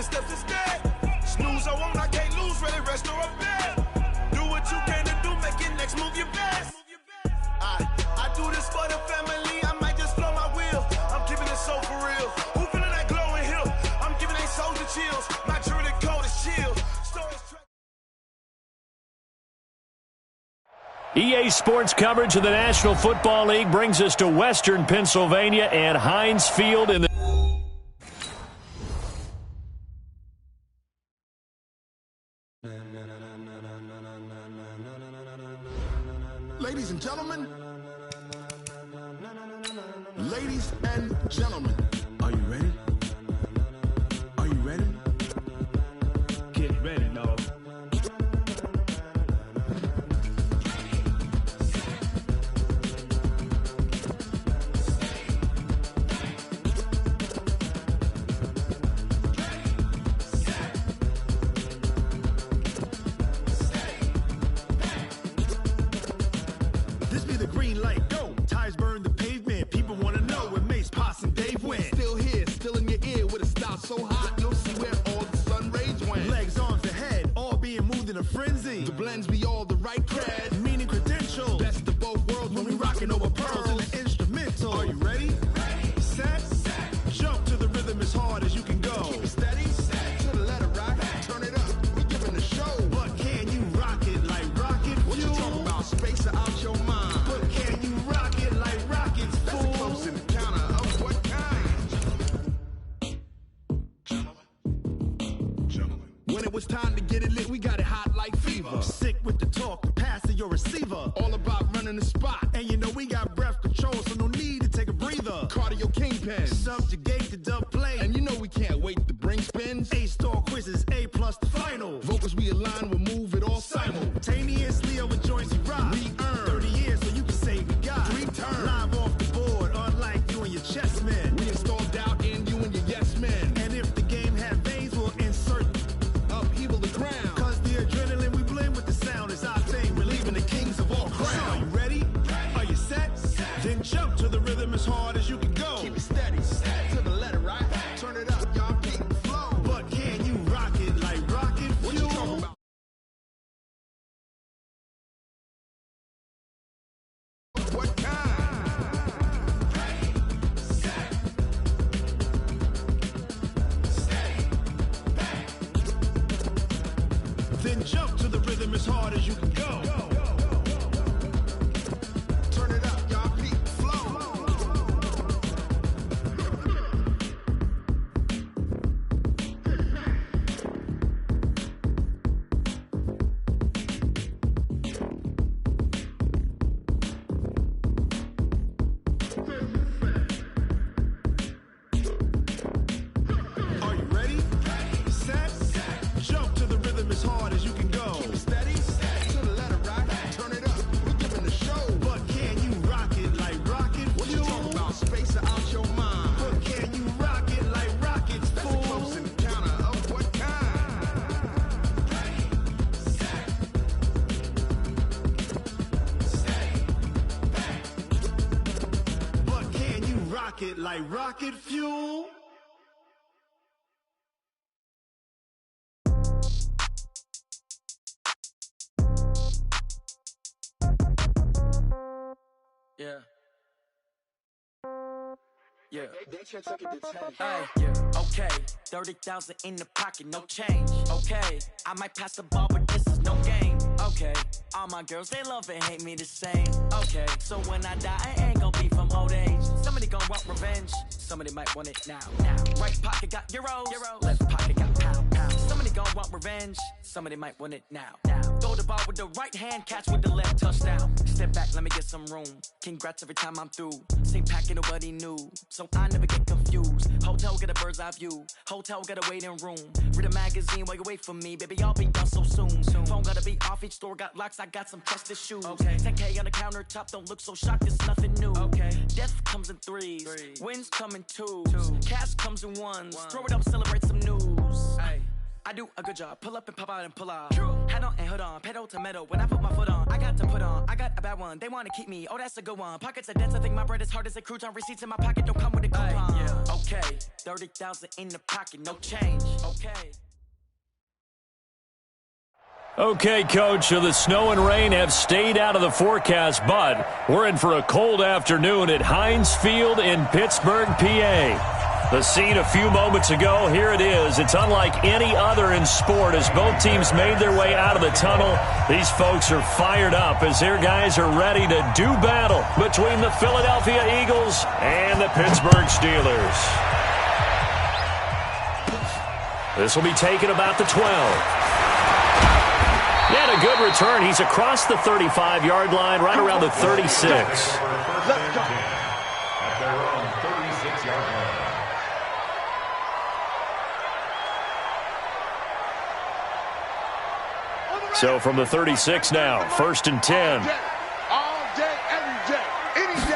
10 steps instead. Snooze, I won't, I can't lose, ready, rest or up bed. Do what you came to do, make your next move your best. I do this for the family, I might just blow my wheel. I'm keeping it so for real. Who feeling that glowing hill? I'm giving they soldier chills. My jury the code is chill. EA Sports coverage of the National Football League brings us to Western Pennsylvania and Heinz Field in the Ladies and gentlemen, are you ready? Are you ready? Get ready, dog. This be the green light, go. Tires burn the pavement. People want to know where Mace, Potts, and Dave went. Still here, still in your ear with a style so hot, you'll see where all the sun rays went. Legs, arms, and head, all being moved in a frenzy. The blends be all the right cred, meaning credentials. Best of both worlds when we rockin' over pearls in the instrumental. Are you ready? Set. Jump to the rhythm as hard as you can go. Keep it steady, to the letter right. Turn it up, we giving the show. But can you rock it like rocket? What you talking about? Space out your mind. But can you rock it like rockets? That's a close encounter of what kind? Gentlemen. When it was time to get it lit, we got it hot like fever. Sick with the talk, passing your receiver. All about running the spot. And you know we got breath control, so no need to take a breather. Cardio kingpin, subjugate the dub play. And you know we can't wait to bring spins. A-star quizzes, A+ the final. Vocals we align, we'll move it all simultaneously over joints we rock. We earn 30 years, so you can say we got 3 turns. Live off the board, unlike you and your chess men. We install doubt in you and your yes men. And if the game had veins, we'll insert upheaval the ground. Cause the adrenaline we blend with the sound is our thing. Relieving the kings of all crowns. So are you ready? Are you set? Then jump to the rhythm as hard as you can go. Keep it steady, to the letter right. Turn it up, y'all beat the flow. But can you rock it like rocket fuel? What you talking about? What kind? Then jump to the rhythm as hard as you can go. Turn it up, y'all beat the flow. Are you ready? Set. Jump to the rhythm as hard as you can go. Keep it steady, to the letter right. Turn it up, we giving the show. But can you rock it like rocket? What you talking about? Space out your mind. But can you rock it like rockets? That's a close encounter of what kind? But can you rock it like rocket fuel? Yeah. Yeah. Hey, yeah. Okay. 30,000 in the pocket, no change. Okay. I might pass the ball, but this is no game. Okay. All my girls, they love and hate me the same. Okay. So when I die, I ain't gonna be from old age. Somebody gonna want revenge. Somebody might want it now. Right pocket got euros. Left pocket got pound. Somebody gonna want revenge. Somebody might want it now. Throw the ball with the right hand, catch with the left, touchdown. Step back, let me get some room. Congrats every time I'm through. Same packet, nobody knew. So I never get confused. Hotel get a bird's eye view. Hotel get a waiting room. Read a magazine while you wait for me. Baby, I'll be done so soon. Phone gotta be off, each store got locks. I got some trusted shoes. Okay. 10K on the countertop, don't look so shocked, it's nothing new. Okay. Death comes in threes. Wins come in twos. Cash comes in ones. Throw it up, celebrate some news. Ay. I do a good job, pull up and pop out and pull off. Hat on and hood on, pedal to metal. When I put my foot on, I got to put on. I got a bad one, they wanna keep me, oh that's a good one. Pockets are dense, I think my bread is hard as a crouton. Receipts in my pocket don't come with a coupon. Okay, 30,000 in the pocket, no change. Okay. Okay, Coach, so the snow and rain have stayed out of the forecast, but we're in for a cold afternoon at Heinz Field in Pittsburgh, PA. The scene a few moments ago, here it is. It's unlike any other in sport as both teams made their way out of the tunnel. These folks are fired up as their guys are ready to do battle between the Philadelphia Eagles and the Pittsburgh Steelers. This will be taken about the 12. And a good return. He's across the 35-yard line, right around the 36. Let's go. At their own 36-yard line. So from the 36 now, 1st and 10. All day, every day, any day.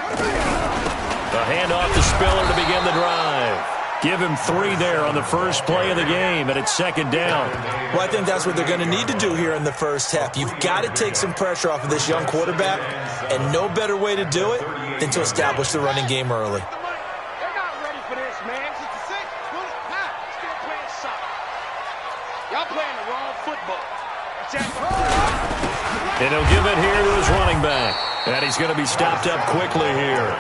A handoff to Spiller to begin the drive. Give him 3 there on the first play of the game, and it's 2nd down. Well, I think that's what they're going to need to do here in the first half. You've got to take some pressure off of this young quarterback, and no better way to do it than to establish the running game early. They're not ready for this, man. 66, still playing soccer. Y'all playing the wrong football. And he'll give it here to his running back. And he's going to be stopped up quickly here.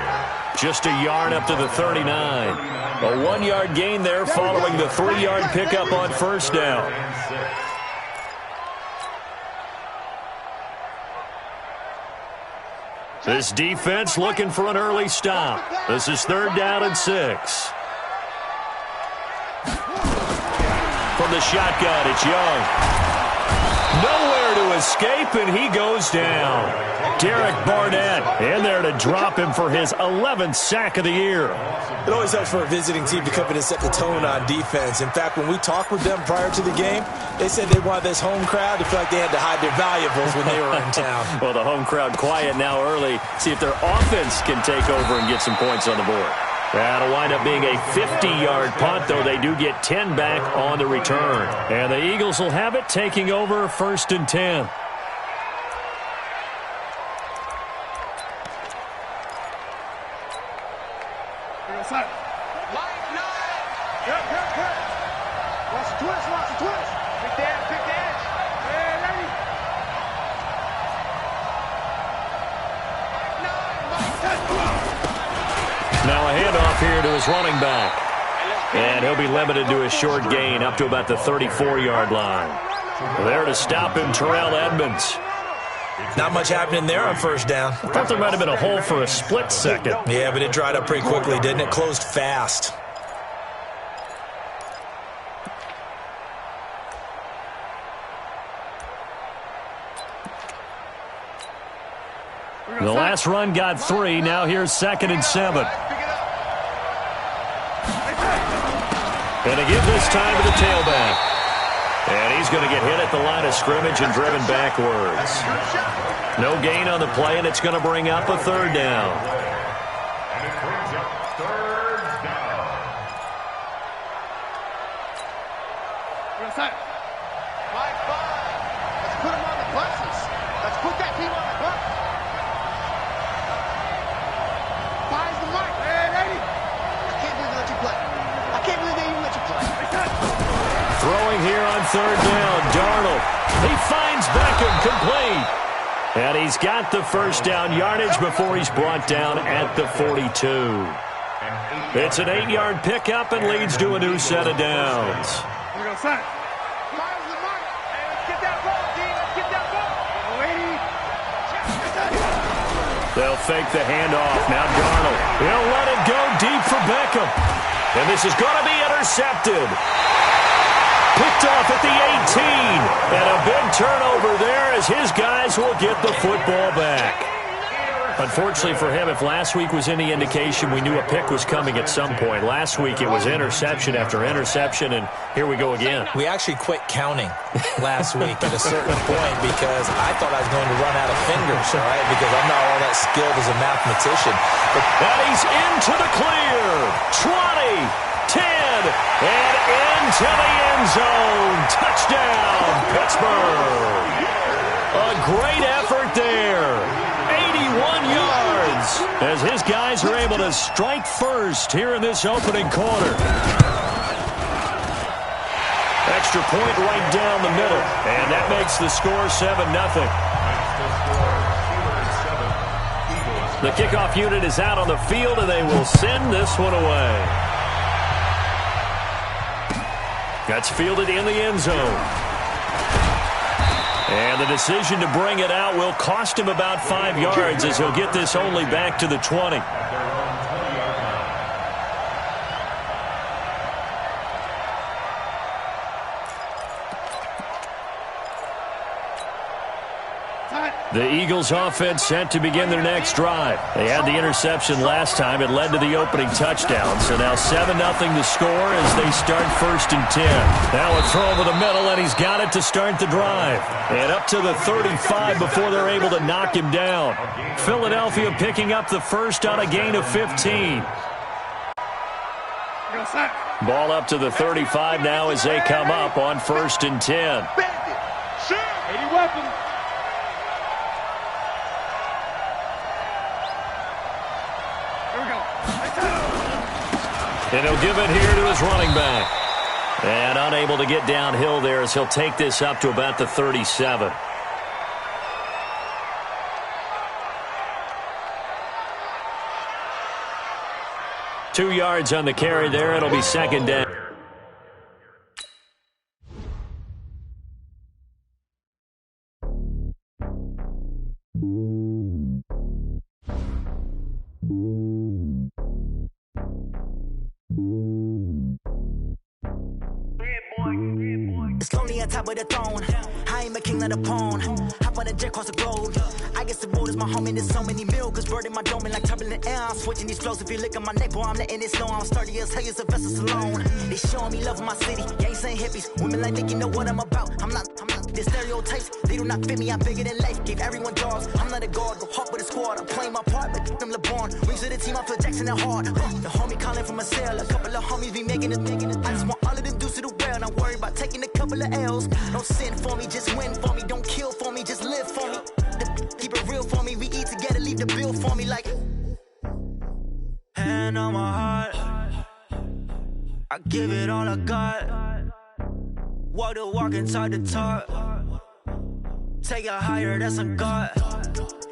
Just a yard up to the 39. A 1-yard gain there following the 3-yard pickup on first down. This defense looking for an early stop. This is 3rd down and 6. From the shotgun, it's Young. Nowhere to escape, and he goes down. Derek Barnett in there to drop him for his 11th sack of the year. It always helps for a visiting team to come in and set the tone on defense. In fact, when we talked with them prior to the game, they said they wanted this home crowd to feel like they had to hide their valuables when they were in town. Well, the home crowd quiet now early. See if their offense can take over and get some points on the board. That'll wind up being a 50-yard punt, though they do get 10 back on the return. And the Eagles will have it, taking over 1st and 10. Now a handoff here to his running back. And he'll be limited to a short gain up to about the 34-yard line. There to stop him, Terrell Edmonds. Not much happening there on first down. I thought there might have been a hole for a split second. Yeah, but it dried up pretty quickly, didn't it? Closed fast. The last run got 3. Now here's 2nd and 7. And again this time to the tailback. And he's going to get hit at the line of scrimmage and driven backwards. No gain on the play, and it's going to bring up a 3rd down. And it brings up 3rd down. Let's put him on the buses. Let's put that team on the bus. Buys the mic. Hey, lady. I can't believe they let you play. I can't believe they even let you play. Throwing here on 3rd down, Darnold. He finds Beckham complete. And he's got the first down yardage before he's brought down at the 42. It's an 8-yard pickup and leads to a new set of downs. Here we go, son. Buys the mic. Hey, let's get that ball, D. Let's get that ball. Lady. They'll fake the handoff. Now Darnold. He'll let it go deep for Beckham. And this is going to be intercepted. Picked off at the 18. And a big turnover there as his guys will get the football back. Unfortunately for him, if last week was any indication, we knew a pick was coming at some point. Last week it was interception after interception, and here we go again. We actually quit counting last week at a certain point because I thought I was going to run out of fingers, all right, because I'm not all that skilled as a mathematician. But and he's into the clear. 20, 10, and into the end zone. Touchdown, Pittsburgh. A great effort there. 81 yards. as his guys are able to strike first here in this opening quarter. Extra point right down the middle, and that makes the score 7-0. The kickoff unit is out on the field, and they will send this one away. That's fielded in the end zone. And the decision to bring it out will cost him about 5 yards, as he'll get this only back to the 20. The Eagles offense set to begin their next drive. They had the interception last time. It led to the opening touchdown. So now 7-0 the score as they start 1st and 10. Now a throw over the middle, and he's got it to start the drive. And up to the 35 before they're able to knock him down. Philadelphia picking up the first on a gain of 15. Ball up to the 35 now as they come up on 1st and 10. 80 weapons. And he'll give it here to his running back. And unable to get downhill there as he'll take this up to about the 37. Two yards on the carry there. It'll be 2nd down. It's lonely on top of the throne. I ain't a king of the pawn. Hop on a jet across the globe. I guess the road is my home and there's so many milkers. Bird in my dome and like turbulent air. I'm switching these flows. If you look at my neck, boy, I'm letting it slow. I'm sturdy as hell as a vessel alone. They showing me love in my city. Gangsta hippies. Women like Nick, you know what I'm about. I'm not the stereotypes. They do not fit me. I'm bigger than life. Gave everyone jobs. I'm not a guard. Go hard with a squad. I'm playing my part, but I'm LeBron. Wings of the team. I feel Jackson and hard. The homie calling from a cell. A couple of homies be making it. I just want all of them dudes to the well. Not worry about taking a couple of L's. Don't sin for me, just win for me. Don't kill for me, just live for me. Keep it real for me. We eat together, leave the bill for me like. Hand on my heart, I give it all I got. Walk the walk and talk the talk. Take it higher, that's a God.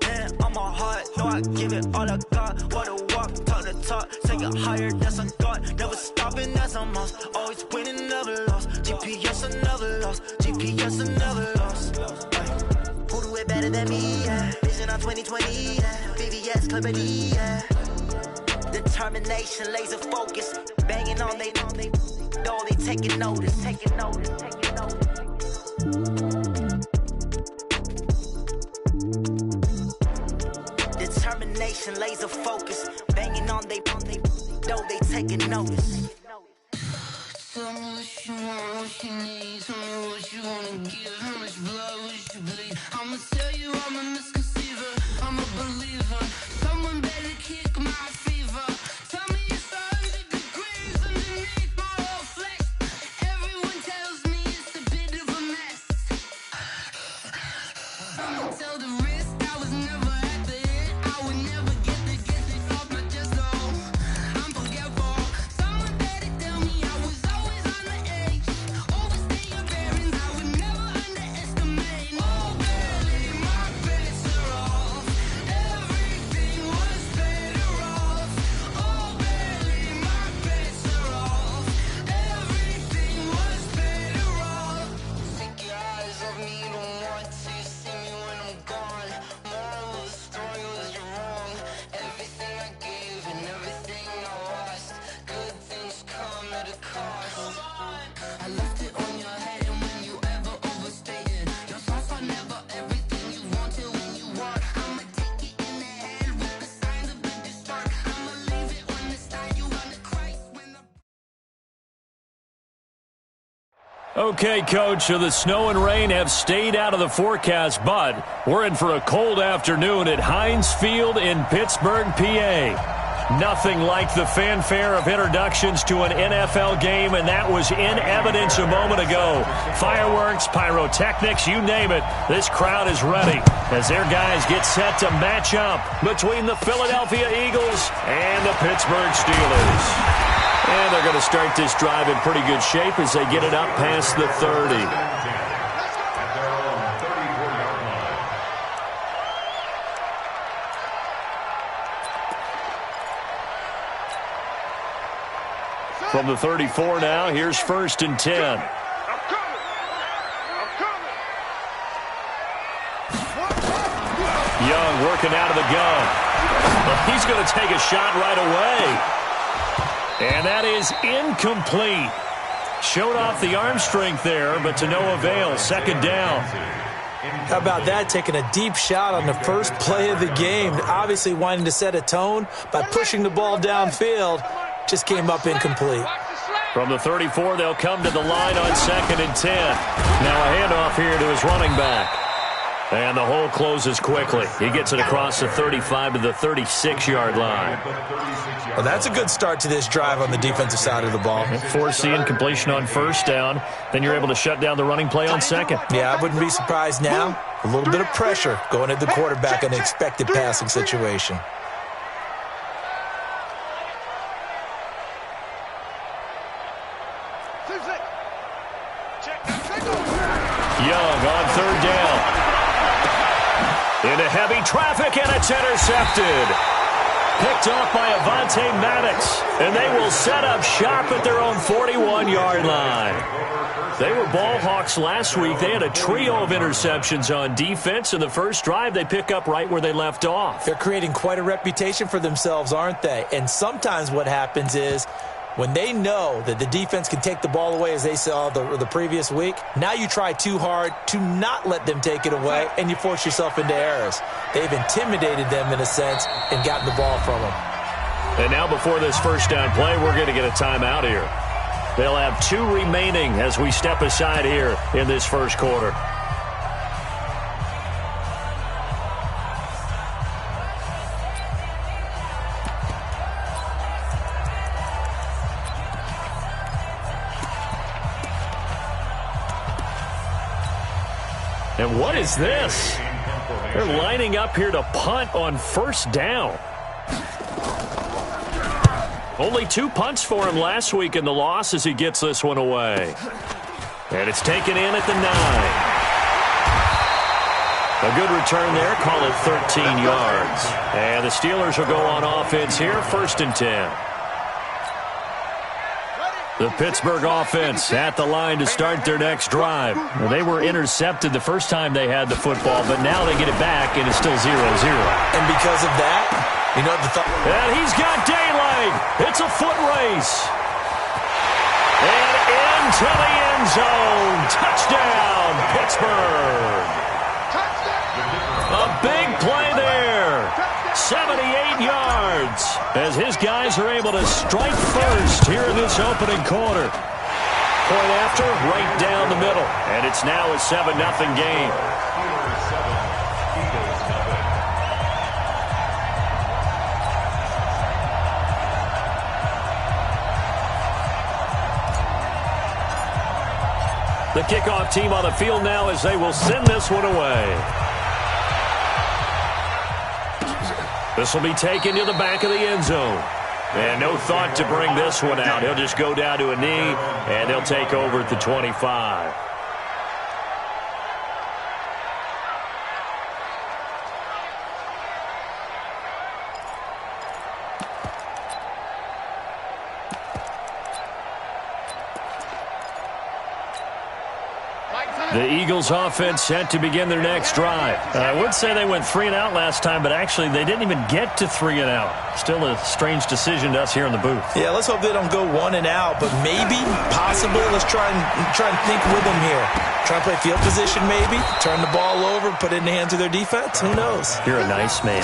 Hand on my heart, no, I give it all I got. Walk the walk, talk the talk. Take it higher, that's a God. Never stopping, that's a must. Always winning, never lost. GPS, I never lost. GPS, I never lost. Who do it better than me? Yeah. Vision on 2020. Yeah. VVS, Clarity. Yeah. Determination, laser focus. Banging on they though they taking notice. Taking notice. Taking notice. Determination, laser focus. Banging on they though they taking notice. Tell me what you want, what you need. Tell me what you wanna give. How much blood would you bleed? I'ma tell you I'm a misconceiver. I'm a believer. Someone better kick my fever. Tell me it's 100 degrees underneath my whole flesh. Everyone tells me it's a bit of a mess. I'ma tell the risk I was never at the end. I would never get this off my chest, no. I'm forgetful. Someone better tell me I was always on the edge. Overstay your bearings, I would never underestimate. Oh, barely, my bets are off. Everything was better off. Oh, barely, my bets are off. Everything was better off. Take your eyes off me, don't want to see me when I'm gone. Moral of the story was you're wrong. Everything I gave and everything I lost. Good things come at a cost. I left it on your head, and when you ever overstated, your thoughts are never everything you wanted when you want. I'ma take it in the head with the signs of the distort. I'ma leave it on the side, you run the Christ when the. Okay, Coach, so the snow and rain have stayed out of the forecast, but we're in for a cold afternoon at Heinz Field in Pittsburgh, PA. Nothing like the fanfare of introductions to an NFL game, and that was in evidence a moment ago. Fireworks, pyrotechnics, you name it. This crowd is ready as their guys get set to match up between the Philadelphia Eagles and the Pittsburgh Steelers. And they're going to start this drive in pretty good shape as they get it up past the 30. From the 34 now, here's 1st and 10. I'm coming. Young working out of the gun. But he's going to take a shot right away. And that is incomplete. Showed off the arm strength there, but to no avail. 2nd down. How about that, taking a deep shot on the first play of the game, obviously wanting to set a tone by pushing the ball downfield. Just came up incomplete. From the 34, they'll come to the line on 2nd and 10. Now a handoff here to his running back. And the hole closes quickly. He gets it across the 35 to the 36-yard line. Well, that's a good start to this drive on the defensive side of the ball. Foreseeing completion on 1st down. Then you're able to shut down the running play on 2nd. Yeah, I wouldn't be surprised now. A little bit of pressure going at the quarterback in an expected passing situation. Young on 3rd down. Into heavy traffic, and it's intercepted. Picked off by Avonte Maddox, and they will set up shop at their own 41-yard line. They were ball hawks last week. They had a trio of interceptions on defense. In the first drive, they pick up right where they left off. They're creating quite a reputation for themselves, aren't they? And sometimes what happens is when they know that the defense can take the ball away, as they saw the previous week, now you try too hard to not let them take it away, and you force yourself into errors. They've intimidated them in a sense and gotten the ball from them. And now before this 1st down play, we're going to get a timeout here. They'll have 2 remaining as we step aside here in this 1st quarter. And what is this? They're lining up here to punt on 1st down. Only 2 punts for him last week in the loss as he gets this one away. And it's taken in at the 9. A good return there. Call it 13 yards. And the Steelers will go on offense here. 1st and 10. The Pittsburgh offense at the line to start their next drive. Well, they were intercepted the first time they had the football, but now they get it back, and it's still 0-0. And because of that, you know, and he's got daylight. It's a foot race. And into the end zone. Touchdown, Pittsburgh. A big play there. 78 yards as his guys are able to strike first here in this opening quarter. Point after, right down the middle. And it's now a 7-0 game. The kickoff team on the field now as they will send this one away. This will be taken to the back of the end zone. And no thought to bring this one out. He'll just go down to a knee, and they'll take over at the 25. The Eagles offense set to begin their next drive. I would say they went 3 and out last time, but actually they didn't even get to 3 and out. Still a strange decision to us here in the booth. Yeah, let's hope they don't go 1 and out, but maybe, possibly, let's try and think with them here. Try and play field position maybe, turn the ball over, put it in the hands of their defense. Who knows? You're a nice man.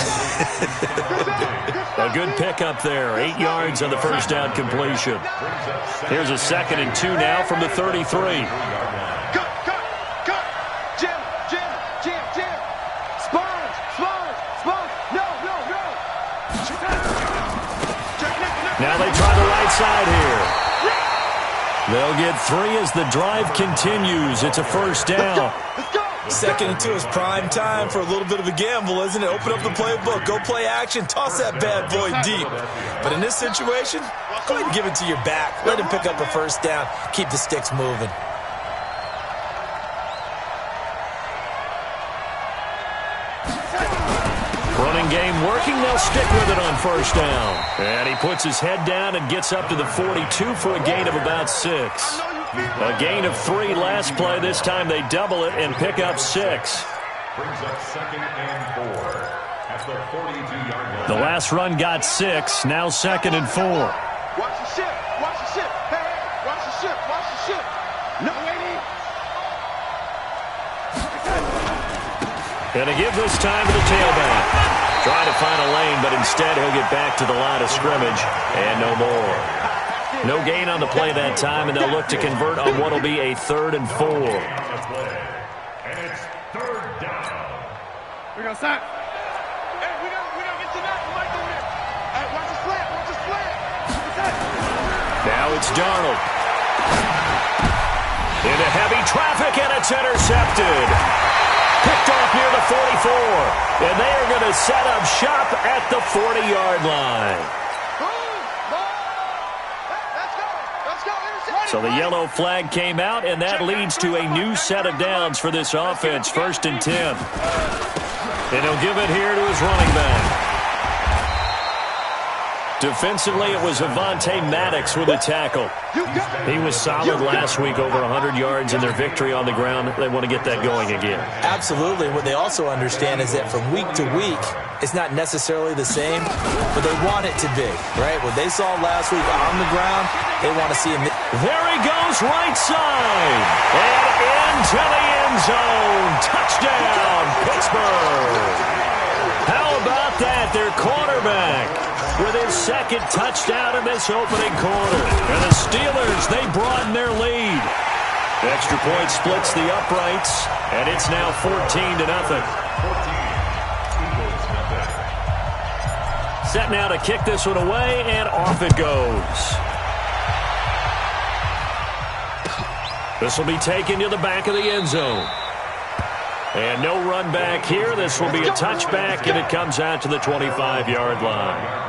A good pickup there. 8 yards on the first down completion. Here's a 2nd and 2 now from the 33. Now they try the right side here. They'll get 3 as the drive continues. It's a first down. Second and 2 is prime time for a little bit of a gamble, isn't it? Open up the playbook, go play action, toss that bad boy deep. But in this situation, go ahead and give it to your back. Let him pick up a first down. Keep the sticks moving. Running game working. They'll stick with it on first down. And he puts his head down and gets up to the 42 for a gain of about 6. A gain of 3 last play. This time they double it and pick up 6. Brings up 2nd and 4 at the 42-yard line. The last run got 6. Now 2nd and 4. Watch the ship. Watch the ship. Hey, watch the ship. Watch the ship. No waiting. Going to give this time to the tailback. Trying to find a lane, but instead he'll get back to the line of scrimmage and no more. No gain on the play that time, and they'll look to convert on what will be a 3rd and 4. And it's 3rd down. We're going to stop. Hey, we don't get to that. We might go there. Hey, watch the slant. Watch the slant. Now it's Darnold. Into heavy traffic, and it's intercepted. Picked off near the 44, and they are going to set up shop at the 40-yard line. So the yellow flag came out, and that leads to a new set of downs for this offense, 1st and 10. And he'll give it here to his running back. Defensively, it was Avonte Maddox with a tackle. He was solid last week, over 100 yards in their victory on the ground. They want to get that going again. Absolutely. What they also understand is that from week to week, it's not necessarily the same, but they want it to be, right? What they saw last week on the ground, they want to see him. There he goes, right side, and into the end zone. Touchdown, Pittsburgh. How about that? Their quarterback with his 2nd touchdown in this opening quarter. And the Steelers, they broaden their lead. Extra point splits the uprights, and it's now 14-0. Set now to kick this one away, and off it goes. This will be taken to the back of the end zone. And no run back here. This will be a touchback, and it comes out to the 25-yard line.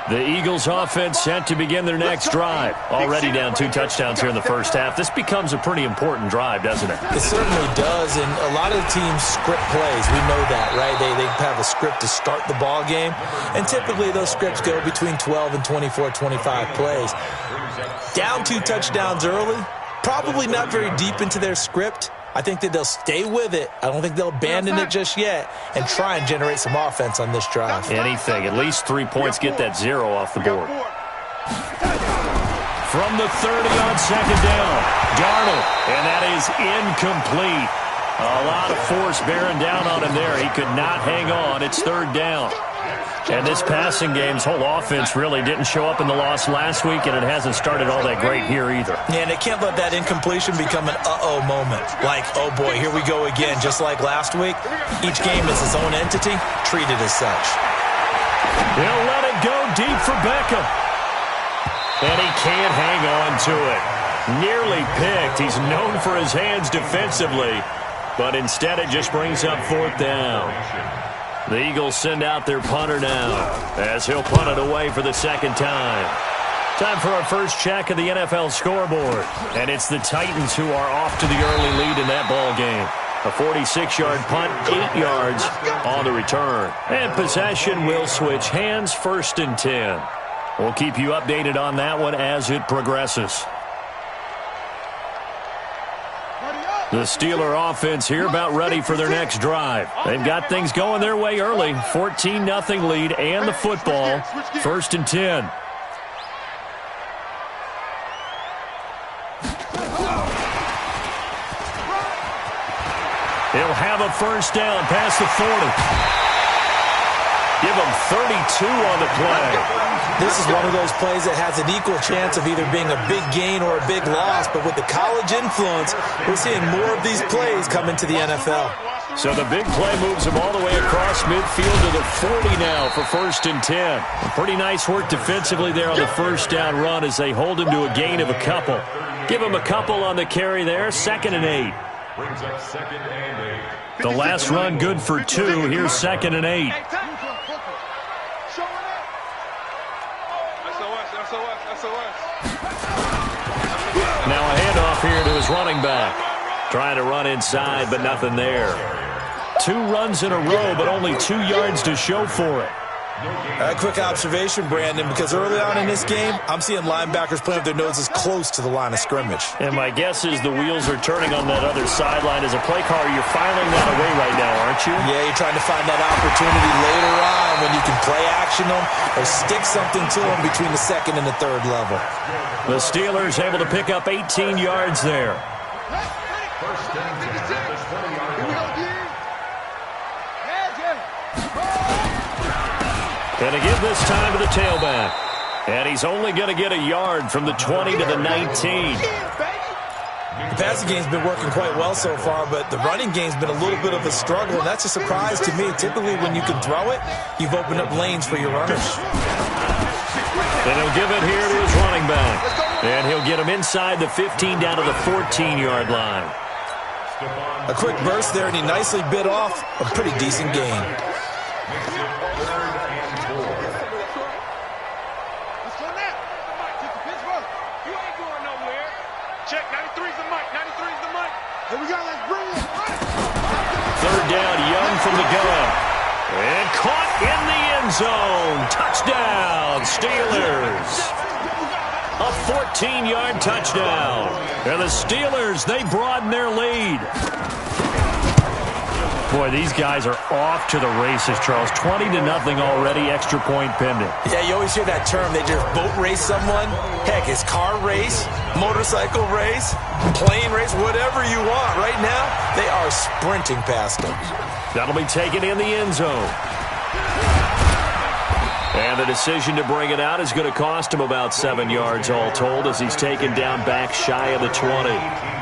The Eagles offense set to begin their next drive. Already down 2 touchdowns here in the first half. This becomes a pretty important drive, doesn't it? It certainly does, and a lot of the teams script plays. We know that, right? They have a script to start the ball game, and typically those scripts go between 12 and 24, 25 plays. Down 2 touchdowns early, probably not very deep into their script. I think that they'll stay with it. I don't think they'll abandon it just yet and try and generate some offense on this drive. Anything. At least 3 points, get that 0 off the board. From the 30 on 2nd down, Darnold, and that is incomplete. A lot of force bearing down on him there. He could not hang on. It's 3rd down. And this passing game's whole offense really didn't show up in the loss last week, and it hasn't started all that great here either. Yeah, and they can't let that incompletion become an uh-oh moment. Like, oh boy, here we go again. Just like last week, each game is its own entity, treated as such. He'll let it go deep for Beckham. And he can't hang on to it. Nearly picked. He's known for his hands defensively, but instead it just brings up 4th down. The Eagles send out their punter now as he'll punt it away for the 2nd time. Time for our first check of the NFL scoreboard. And it's the Titans who are off to the early lead in that ball game. A 46-yard punt, 8 yards on the return. And possession will switch hands, 1st and 10. We'll keep you updated on that one as it progresses. The Steeler offense here about ready for their next drive. They've got things going their way early. 14-0 lead and the football. 1st and 10. He'll have a first down past the 40. Give him 32 on the play. This is one of those plays that has an equal chance of either being a big gain or a big loss, but with the college influence, we're seeing more of these plays come into the NFL. So the big play moves him all the way across midfield to the 40 now for 1st and 10. Pretty nice work defensively there on the first down run as they hold him to a gain of a couple. Give him a couple on the carry there, 2nd and 8. Brings up 2nd and 8. The last run good for 2. Here's 2nd and 8. Now a handoff here to his running back. Trying to run inside, but nothing there. 2 runs in a row, but only 2 yards to show for it. A quick observation, Brandon, because early on in this game, I'm seeing linebackers playing with their noses close to the line of scrimmage. And my guess is the wheels are turning on that other sideline. As a play caller, you're filing that away right now, aren't you? Yeah, you're trying to find that opportunity later on when you can play action them or stick something to them between the 2nd and the 3rd level. The Steelers able to pick up 18 yards there. First and 10 at the 20-yard line. Going to give this time to the tailback. And he's only going to get a yard from the 20 to the 19. The passing game's been working quite well so far, but the running game's been a little bit of a struggle, and that's a surprise to me. Typically, when you can throw it, you've opened up lanes for your runners. And he'll give it here to his running back. And he'll get him inside the 15 down to the 14-yard line. A quick burst there, and he nicely bit off a pretty decent gain. Check, 93's the mic, 93's the mic. Here we go, let's bring it. 3rd down, Young from the gun. And caught in the end zone. Touchdown, Steelers. A 14-yard touchdown. And the Steelers, they broaden their lead. Boy, these guys are off to the races, Charles. 20-0 already, extra point pending. Yeah, you always hear that term. They just boat race someone. Heck, it's car race, motorcycle race, plane race, whatever you want. Right now, they are sprinting past them. That'll be taken in the end zone. And the decision to bring it out is going to cost him about 7 yards all told as he's taken down back shy of the 20.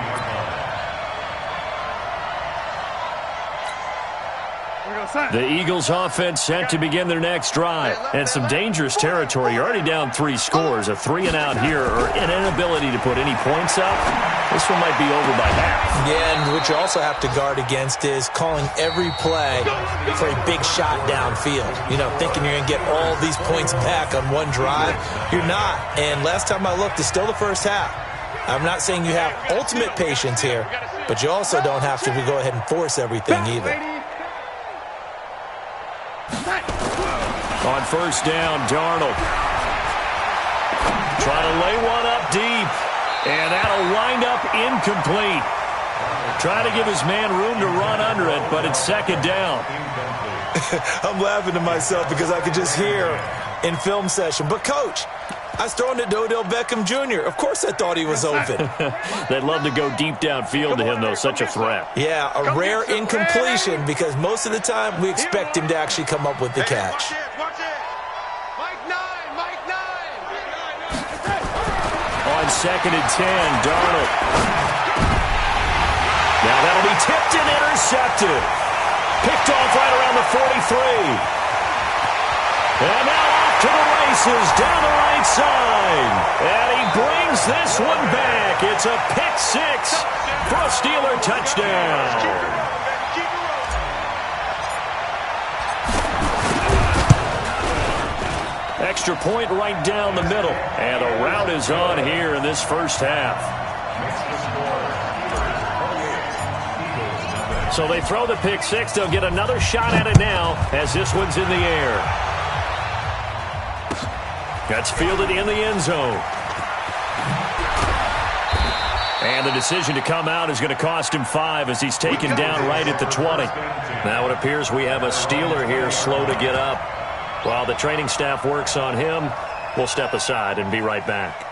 The Eagles offense set to begin their next drive. And some dangerous territory. You're already down 3 scores. A 3-and-out here or an inability to put any points up. This one might be over by half. Yeah, and what you also have to guard against is calling every play for a big shot downfield. You know, thinking you're going to get all these points back on one drive. You're not. And last time I looked, it's still the first half. I'm not saying you have ultimate patience here, but you also don't have to go ahead and force everything either. On 1st down, Darnold. Trying to lay one up deep. And that'll wind up incomplete. Trying to give his man room to run under it, but it's 2nd down. I'm laughing to myself because I could just hear in film session. But, Coach, I was throwing to Odell Beckham Jr. Of course I thought he was open. They'd love to go deep downfield to him, though. Such a threat. Yeah, a rare incompletion because most of the time we expect him to actually come up with the catch. On 2nd and 10, Darnold. Now that'll be tipped and intercepted. Picked off right around the 43. And now off to the races down the right side. And he brings this one back. It's a pick 6 for a Steeler touchdown. Extra point right down the middle. And a rout is on here in this first half. So they throw the pick 6. They'll get another shot at it now as this one's in the air. That's fielded in the end zone. And the decision to come out is going to cost him 5 as he's taken down right at the 20. Now it appears we have a Steeler here slow to get up. While the training staff works on him, we'll step aside and be right back.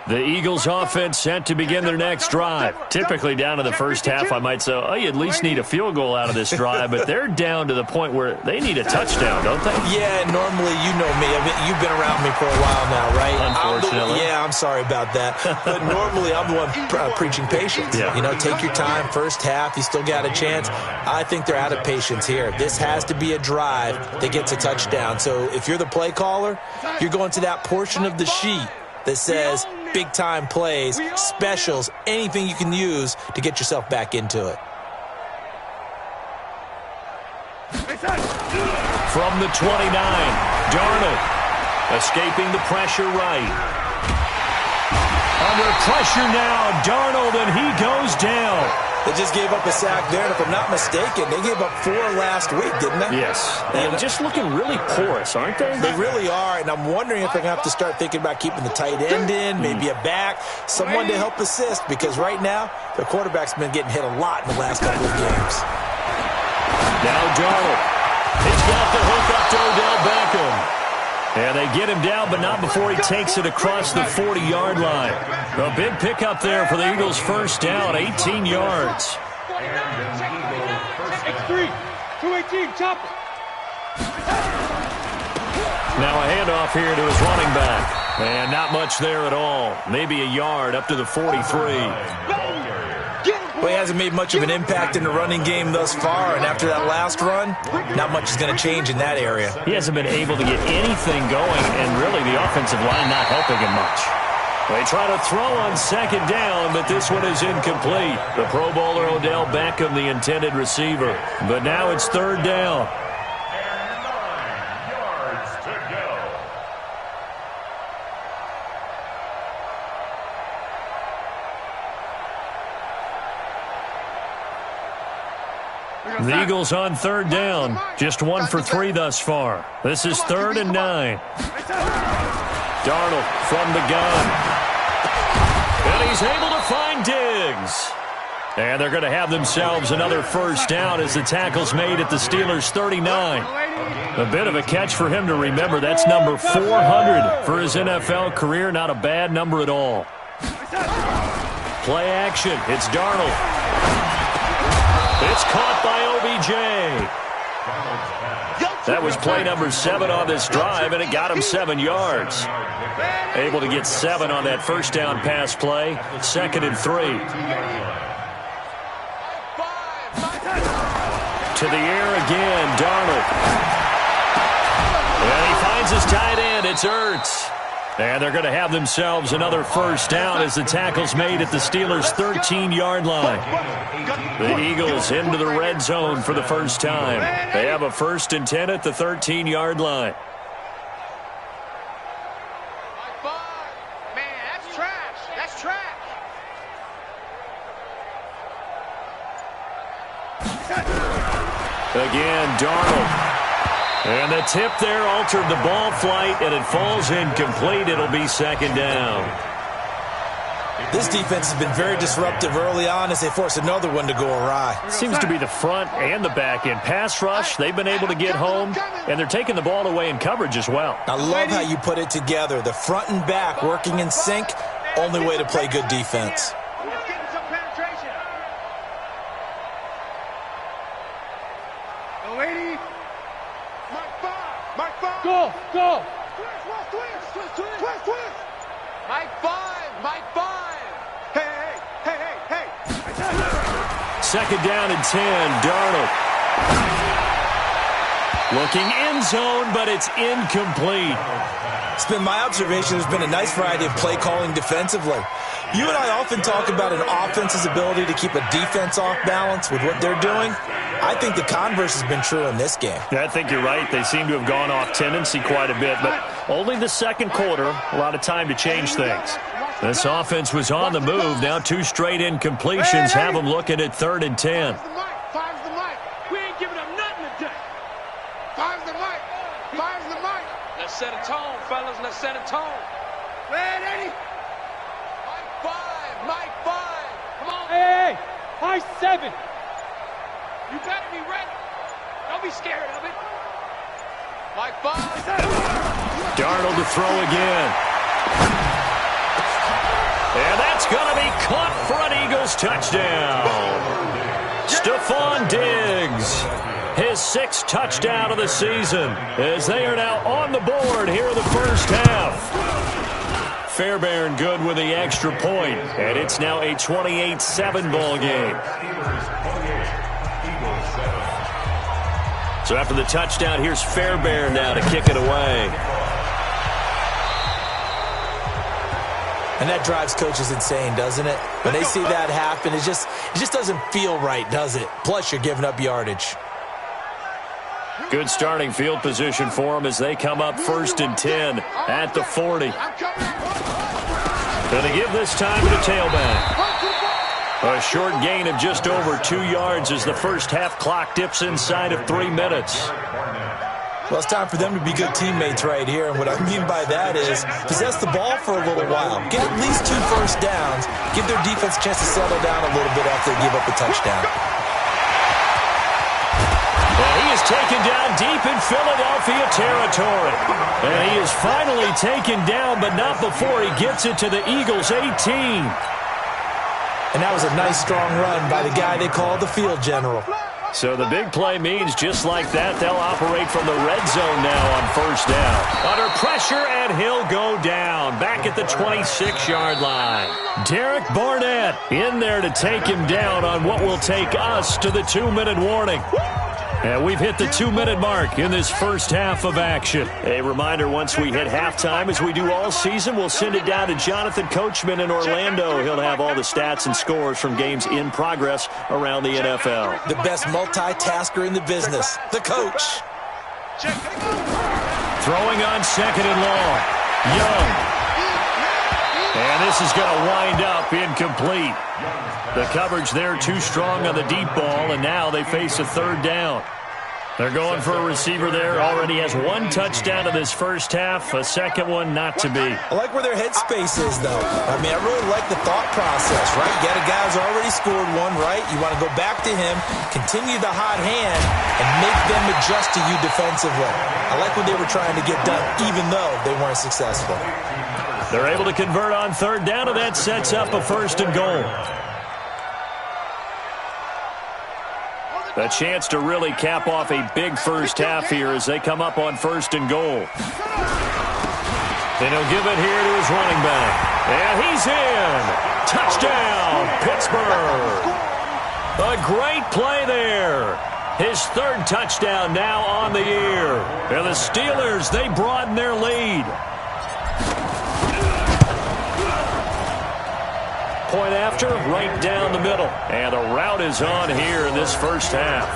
The Eagles offense set to begin their next drive. Typically down to the first half, I might say, oh, you at least need a field goal out of this drive, but they're down to the point where they need a touchdown, don't they? Yeah, normally, you know me. You've been around me for a while now, right? Unfortunately. I'm sorry about that. But normally, I'm the one preaching patience. Yeah. You know, take your time. First half, you still got a chance. I think they're out of patience here. This has to be a drive that gets a touchdown. So if you're the play caller, you're going to that portion of the sheet that says big-time plays, specials, anything you can use to get yourself back into it. From the 29, Darnold escaping the pressure right. Under pressure now, Darnold, and he goes down. They just gave up a sack there, and if I'm not mistaken, they gave up 4 last week, didn't they? Yes, and just looking really porous, aren't they? They really are, and I'm wondering if they're going to have to start thinking about keeping the tight end in, maybe a back, someone to help assist, because right now, their quarterback's been getting hit a lot in the last couple of games. Now Darnold. He's got the hook up to Odell Beckham. And they get him down, but not before he takes it across the 40-yard line. A big pickup there for the Eagles' first down, 18 yards. X3, 218, chop it. Now a handoff here to his running back. And not much there at all. Maybe a yard up to the 43. Well, he hasn't made much of an impact in the running game thus far, and after that last run, not much is going to change in that area. He hasn't been able to get anything going, and really the offensive line not helping him much. They try to throw on second down, but this one is incomplete. The Pro Bowler Odell Beckham, the intended receiver. But now it's third down. The Eagles on third down. Just 1 for 3 thus far. This is 3rd and 9. Darnold from the gun. And he's able to find Diggs. And they're going to have themselves another first down as the tackle's made at the Steelers' 39. A bit of a catch for him to remember. That's number 400 for his NFL career. Not a bad number at all. Play action. It's Darnold. It's caught by OBJ. That was play number 7 on this drive, and it got him 7 yards. Able to get 7 on that first down pass play. 2nd and 3. To the air again, Darnold. And he finds his tight end. It's Ertz. And they're going to have themselves another first down as the tackle's made at the Steelers' 13-yard line. The Eagles into the red zone for the first time. They have a 1st and 10 at the 13-yard line. Man, that's trash. That's trash. Again, Darnold. And the tip there altered the ball flight, and it falls incomplete. It'll be 2nd down. This defense has been very disruptive early on as they force another one to go awry. Seems to be the front and the back end. Pass rush, they've been able to get home, and they're taking the ball away in coverage as well. I love how you put it together. The front and back working in sync, only way to play good defense. It's getting some penetration. Go, lady. Mike 5. Go. Twist. Mike 5. Hey. 2nd down and 10, Darnold. Looking end zone, but it's incomplete. It's been my observation there's been a nice variety of play calling defensively. You and I often talk about an offense's ability to keep a defense off balance with what they're doing. I think the converse has been true in this game. Yeah, I think you're right. They seem to have gone off tendency quite a bit, but only the 2nd quarter, a lot of time to change things. This offense was on the move. Now 2 straight incompletions have them looking at 3rd and 10. Five's the mic. We ain't giving up nothing today. Five's the mic. Let's set a tone, fellas. Let's set a tone. Ready? Mike 5. Come on. Hey. Mike 7. You better be ready. Don't be scared of it. Mike 5. Darnold to throw again. And that's going to be caught for an Eagles touchdown. Stephon Diggs, his 6th touchdown of the season, as they are now on the board here in the first half. Fairbairn good with the extra point, and it's now a 28-7 ball game. So after the touchdown, here's Fairbairn now to kick it away. And that drives coaches insane, doesn't it? When they see that happen, it just doesn't feel right, does it? Plus, you're giving up yardage. Good starting field position for them as they come up 1st and 10 at the 40. Going to give this time to the tailback. A short gain of just over 2 yards as the first half clock dips inside of 3 minutes. Well, it's time for them to be good teammates right here. And what I mean by that is possess the ball for a little while. Get at least 2 first downs. Give their defense a chance to settle down a little bit after they give up a touchdown. And he is taken down deep in Philadelphia territory. And he is finally taken down, but not before he gets it to the Eagles' 18. And that was a nice, strong run by the guy they call the field general. So the big play means just like that, they'll operate from the red zone now on first down. Under pressure, and he'll go down back at the 26-yard line. Derek Barnett in there to take him down on what will take us to the 2-minute warning. And we've hit the 2-minute mark in this first half of action. A reminder, once we hit halftime, as we do all season, we'll send it down to Jonathan Coachman in Orlando. He'll have all the stats and scores from games in progress around the NFL. The best multitasker in the business, the coach. Throwing on 2nd and long. Young. And this is going to wind up incomplete. The coverage there too strong on the deep ball, and now they face a 3rd down. They're going for a receiver there. Already has 1 touchdown in this first half, a 2nd one not to be. I like where their headspace is, though. I mean, I really like the thought process, right? You got a guy who's already scored 1, right? You want to go back to him, continue the hot hand, and make them adjust to you defensively. I like what they were trying to get done, even though they weren't successful. They're able to convert on 3rd down, and that sets up a 1st and goal. A chance to really cap off a big first half here as they come up on 1st and goal. And he'll give it here to his running back. And he's in. Touchdown, Pittsburgh. A great play there. His 3rd touchdown now on the year. And the Steelers, they broaden their lead. Point after, right down the middle. And the route is on here in this first half.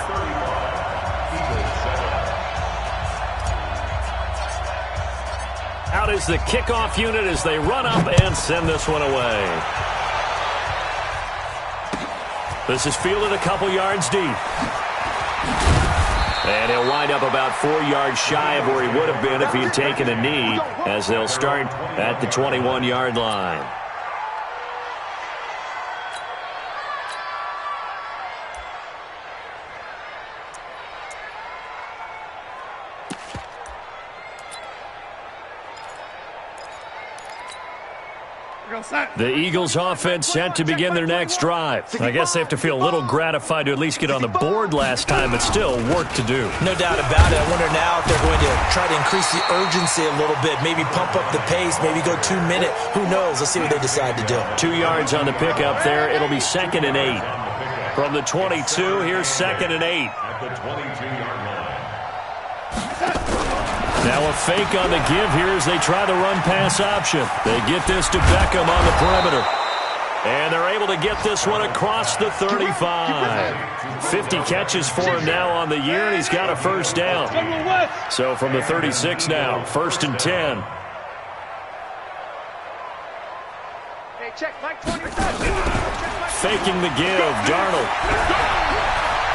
Out is the kickoff unit as they run up and send this one away. This is fielded a couple yards deep. And he'll wind up about 4 yards shy of where he would have been if he had taken a knee, as they'll start at the 21-yard line. The Eagles offense set to begin their next drive. I guess they have to feel a little gratified to at least get on the board last time, but still work to do. No doubt about it. I wonder now if they're going to try to increase the urgency a little bit, maybe pump up the pace, maybe go 2-minute. Who knows? Let's see what they decide to do. 2 yards on the pickup there. It'll be 2nd and 8. From the 22, here's 2nd and 8. At the 22-yard line. Now a fake on the give here as they try the run-pass option. They get this to Beckham on the perimeter. And they're able to get this one across the 35. 50 catches for him now on the year, and he's got a 1st down. So from the 36 now, 1st and 10. Faking the give, Darnold.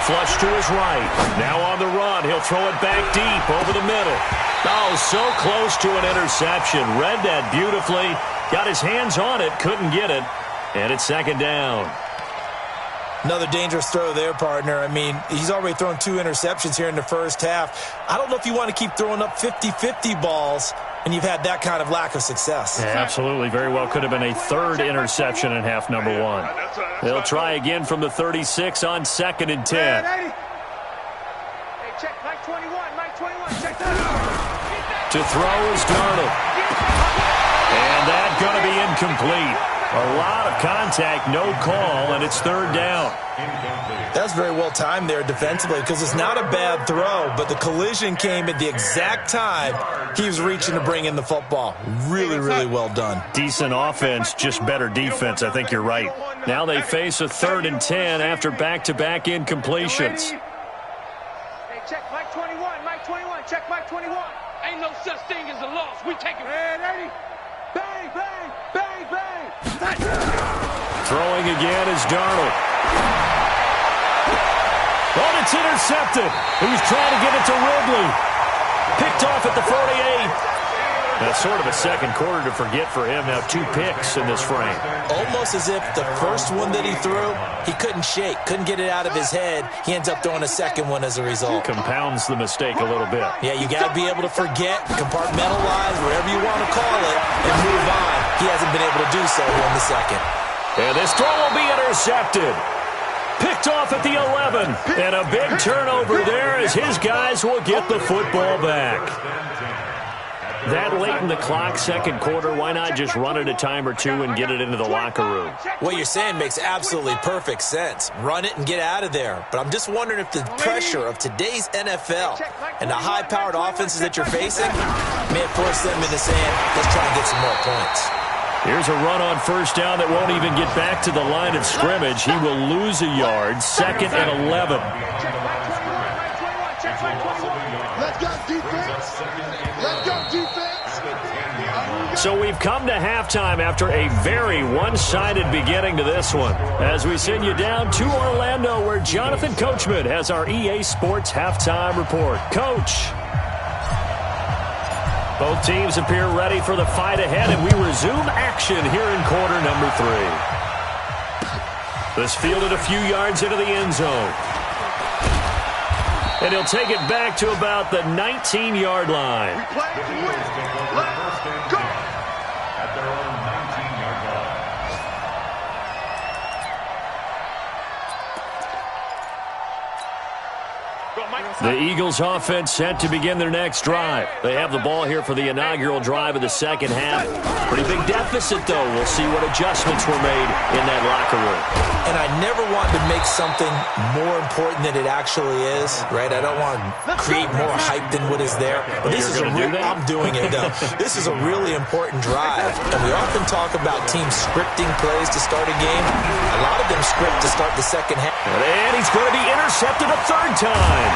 Flush to his right. Now on the run. He'll throw it back deep over the middle. Oh, so close to an interception. Read that beautifully. Got his hands on it. Couldn't get it. And it's 2nd down. Another dangerous throw there, partner. I mean, he's already thrown 2 interceptions here in the first half. I don't know if you want to keep throwing up 50-50 balls and you've had that kind of lack of success. Yeah, absolutely. Very well could have been a third interception in half number one. They'll try again from the 36 on 2nd and 10. Hey, check Mike 21, Mike 21, check that. To throw is Darnold. And that's going to be incomplete. A lot of contact, no call, and it's 3rd down. That's very well timed there defensively because it's not a bad throw, but the collision came at the exact time he was reaching to bring in the football. Really, really well done. Decent offense, just better defense. I think you're right. Now they face a 3rd and 10 after back-to-back incompletions. Hey, check Mike 21, Mike 21, check Mike 21. Ain't no such thing as a loss. We take it. Hey, 80. Bang, bang, bang, bang. Throwing again is Darnold. Oh, it's intercepted. He was trying to get it to Ridley. Picked off at the 48. That's sort of a second quarter to forget for him. Now 2 picks in this frame. Almost as if the first one that he threw, he couldn't shake, couldn't get it out of his head. He ends up throwing a second one as a result. Compounds the mistake a little bit. Yeah, you got to be able to forget, compartmentalize, whatever you want to call it, and move on. He hasn't been able to do so in the second. And this throw will be intercepted. Picked off at the 11. And a big turnover there as his guys will get the football back. That late in the clock, second quarter, why not just run it a time or two and get it into the locker room? What you're saying makes absolutely perfect sense. Run it and get out of there. But I'm just wondering if the pressure of today's NFL and the high-powered offenses that you're facing may have forced them into saying, let's try and get some more points. Here's a run on first down that won't even get back to the line of scrimmage. He will lose a yard, 2nd and 11. Let's go, defense. Let's go, defense. So we've come to halftime after a very one-sided beginning to this one. As we send you down to Orlando, where Jonathan Coachman has our EA Sports halftime report. Coach. Both teams appear ready for the fight ahead, and we resume action here in quarter number 3. This fielded a few yards into the end zone. And he'll take it back to about the 19-yard line. We play to win. Let's go. At their own 19-yard line. The Eagles offense set to begin their next drive. They have the ball here for the inaugural drive of the second half. Pretty big deficit, though. We'll see what adjustments were made in that locker room. And I never want to make something more important than it actually is, right? I don't want to create more hype than what is there. But this is I'm doing it, though. This is a really important drive. And we often talk about teams scripting plays to start a game. A lot of them script to start the second half. And he's going to be intercepted a 3rd time.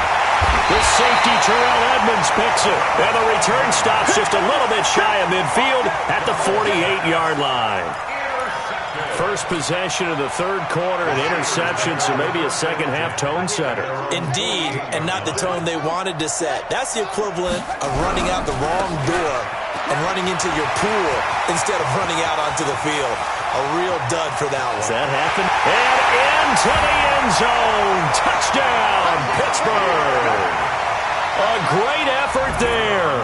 The safety, Terrell Edmonds, picks it. And the return stops just a little bit shy of midfield at the 48-yard line. First possession of the 3rd quarter, an interception, so maybe a second-half tone setter. Indeed, and not the tone they wanted to set. That's the equivalent of running out the wrong door and running into your pool instead of running out onto the field. A real dud for that one. Does that happen? And into the end zone. Touchdown, Pittsburgh. A great effort there.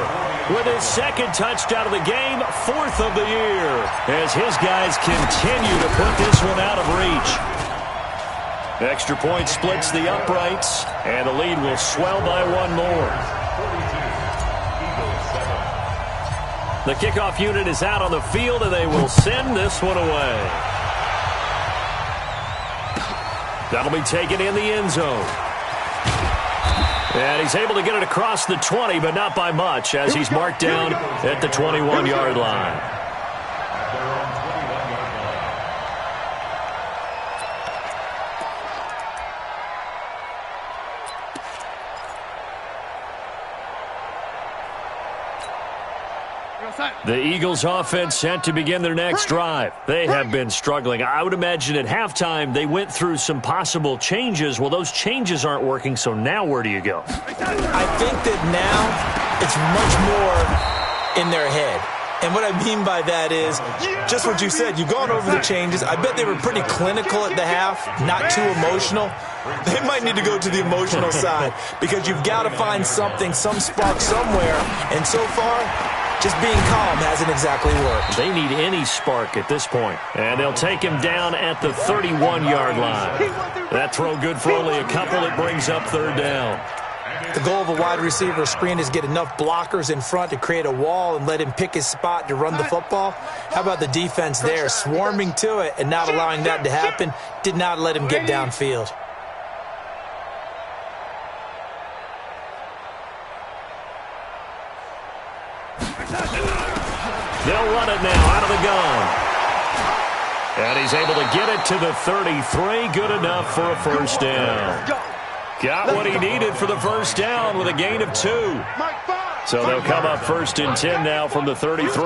With his 2nd touchdown of the game, 4th of the year, as his guys continue to put this one out of reach. Extra point splits the uprights, and the lead will swell by 1 more. The kickoff unit is out on the field, and they will send this one away. That'll be taken in the end zone. And he's able to get it across the 20, but not by much, as he's marked down at the 21-yard line. The Eagles offense set to begin their next drive. They have been struggling. I would imagine at halftime they went through some possible changes. Well, those changes aren't working, so now where do you go? I think that now it's much more in their head. And what I mean by that is just what you said. You've gone over the changes. I bet they were pretty clinical at the half, not too emotional. They might need to go to the emotional side because you've got to find something, some spark somewhere. And so far, Just being calm hasn't exactly worked. They need any spark at this point. And they'll take him down at the 31-yard line. That throw good for only a couple. It brings up third down. The goal of a wide receiver screen is get enough blockers in front to create a wall and let him pick his spot to run the football. How about the defense there, swarming to it and not allowing that to happen? Did not let him get downfield. They'll run it now out of the gun. And he's able to get it to the 33. Good enough for a first down. Got what he needed for the first down with a gain of 2. So they'll come up first and 10 now from the 33.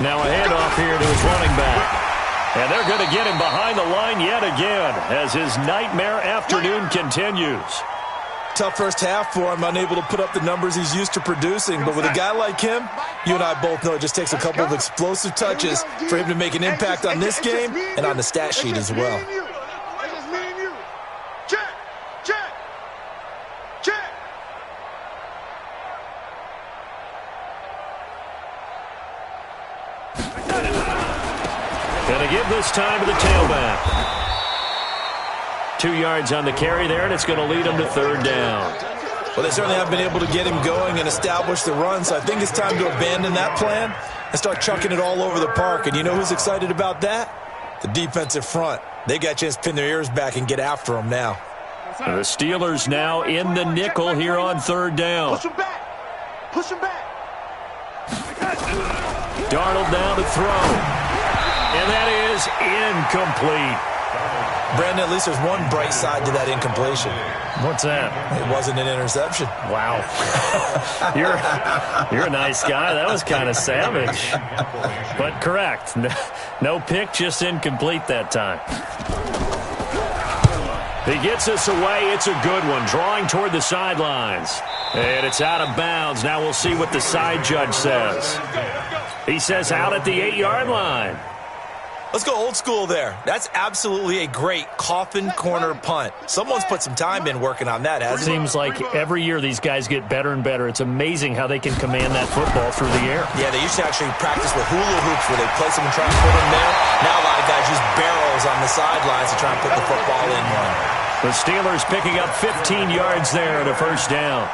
Now a handoff here to his running back. And they're going to get him behind the line yet again as his nightmare afternoon continues. Tough first half for him, unable to put up the numbers he's used to producing. But with a guy like him, you and I both know it just takes a couple of explosive touches for him to make an impact on this game and on the stat sheet as well. Going to give this time to the tailback. 2 yards on the carry there, and it's going to lead him to third down. Well, they certainly have been able to get him going and establish the run, so I think it's time to abandon that plan and start chucking it all over the park. And you know who's excited about that? The defensive front. They got a chance to pin their ears back and get after him now. The Steelers now in the nickel here on third down. Push him back. Push him back. Darnold now to throw. And that is incomplete. Brandon, at least there's one bright side to that incompletion. What's that? It wasn't an interception. Wow. You're a nice guy. That was kind of savage. But correct. No pick, just incomplete that time. He gets us away. It's a good one. Drawing toward the sidelines. And it's out of bounds. Now we'll see what the side judge says. He says out at the 8-yard line. Let's go old school there. That's absolutely a great coffin corner punt. Someone's put some time in working on that, hasn't it? Seems like every year these guys get better and better. It's amazing how they can command that football through the air. Yeah, they used to actually practice with hula hoops where they place them and try to put them there. Now a lot of guys use barrels on the sidelines to try and put the football in one. The Steelers picking up 15 yards there at a first down.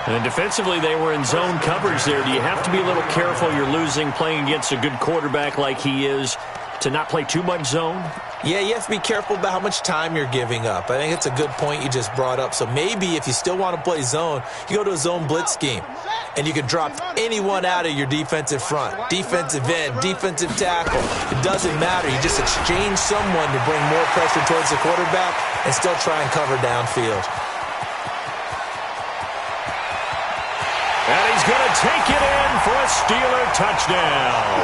And defensively, they were in zone coverage there. Do you have to be a little careful? You're losing, playing against a good quarterback like he is, to not play too much zone? Yeah, you have to be careful about how much time you're giving up. I think it's a good point you just brought up. So maybe if you still want to play zone, you go to a zone blitz scheme, and you can drop anyone out of your defensive front, defensive end, defensive tackle. It doesn't matter. You just exchange someone to bring more pressure towards the quarterback and still try and cover downfield. And he's going to take it in for a Steeler touchdown.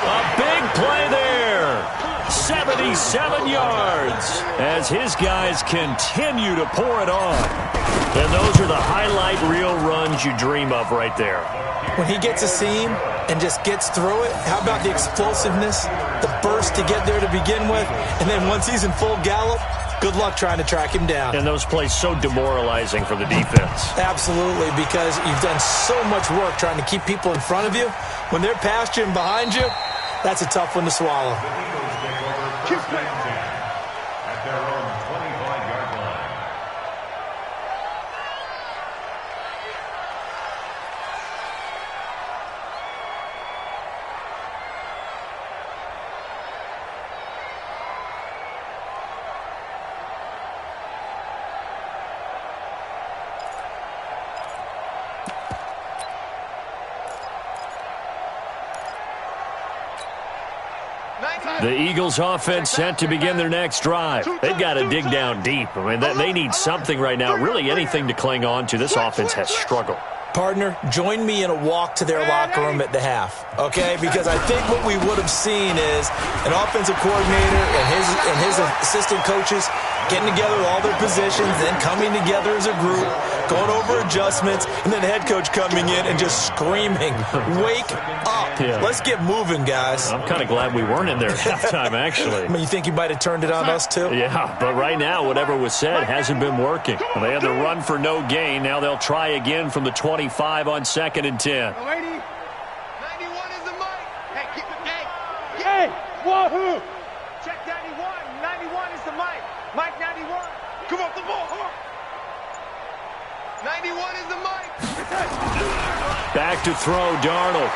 A big play there. 77 yards as his guys continue to pour it on. And those are the highlight reel runs you dream of right there. When he gets a seam and just gets through it, how about the explosiveness, the burst to get there to begin with, and then once he's in full gallop, good luck trying to track him down. And those plays so demoralizing for the defense. Absolutely, because you've done so much work trying to keep people in front of you. When they're past you and behind you, that's a tough one to swallow. At their own 25-yard line. The Eagles offense set to begin their next drive. They've got to dig down deep. I mean, they need something right now, really anything to cling on to. This offense has struggled. Partner, join me in a walk to their locker room at the half, okay? Because I think what we would have seen is an offensive coordinator and his assistant coaches getting together with all their positions, then coming together as a group, going over adjustments, and then the head coach coming in and just screaming, wake up. Yeah. Let's get moving, guys. I'm kind of glad we weren't in there at halftime, actually. I mean, you think you might have turned it on us, too? Yeah, but right now, whatever was said hasn't been working. They had the run for no gain. Now they'll try again from the 25 on 2nd and 10. 91 is the mic. Hey, wahoo! Check 91. 91 is the mic. Mike 91. Come off the ball. Come on. 91 is the mic. Back to throw, Darnold.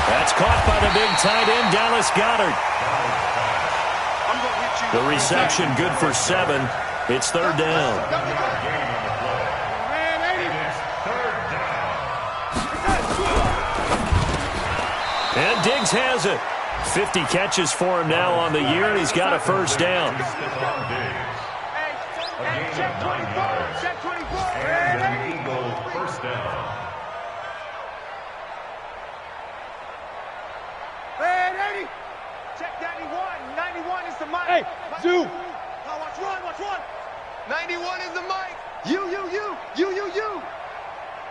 That's caught by the big tight end, Dallas Goedert. The reception good for 7. It's 3rd down. And Diggs has it. 50 catches for him now on the year, and he's got a 1st down. Check 24. Check 24. Eagles 1st down. Hey, 80. Check 91. 91 is the mic. Hey, Zoo. Watch run. 91 is the mic. You.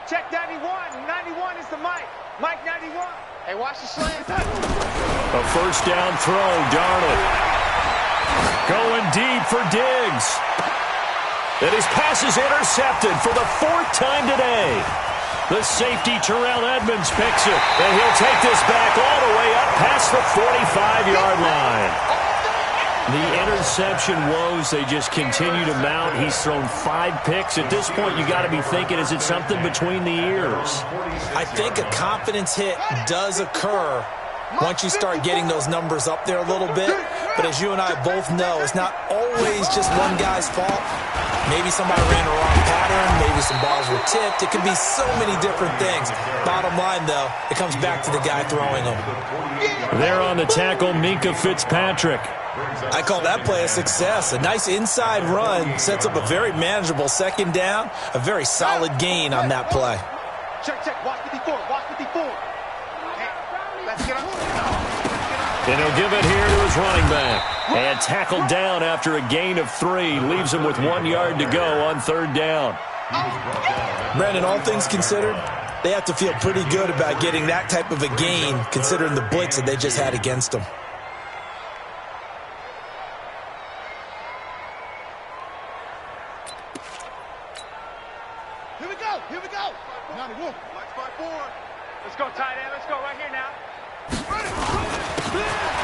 Check 91. 91 is the mic. Mike 91. Hey, watch the slant. A 1st down throw, Darnold. Going deep for Diggs. And his pass is intercepted for the 4th time today. The safety, Terrell Edmonds, picks it. And he'll take this back all the way up past the 45-yard line. The interception woes, they just continue to mount. He's thrown 5 picks. At this point, you got to be thinking, is it something between the ears? I think a confidence hit does occur once you start getting those numbers up there a little bit. But as you and I both know, it's not always just one guy's fault. Maybe somebody ran a wrong pattern. Maybe some balls were tipped. It could be so many different things. Bottom line, though, it comes back to the guy throwing them. There on the tackle, Minkah Fitzpatrick. I call that play a success. A nice inside run sets up a very manageable 2nd down. A very solid gain on that play. Check. Watch 54. Let's get up. And he'll give it here to his running back. And tackled down after a gain of 3. Leaves him with 1 yard to go on 3rd down. Brandon, all things considered, they have to feel pretty good about getting that type of a gain considering the blitz that they just had against them. Here we go. 91. Let's fight forward. Let's go, tight end. Let's go right here now.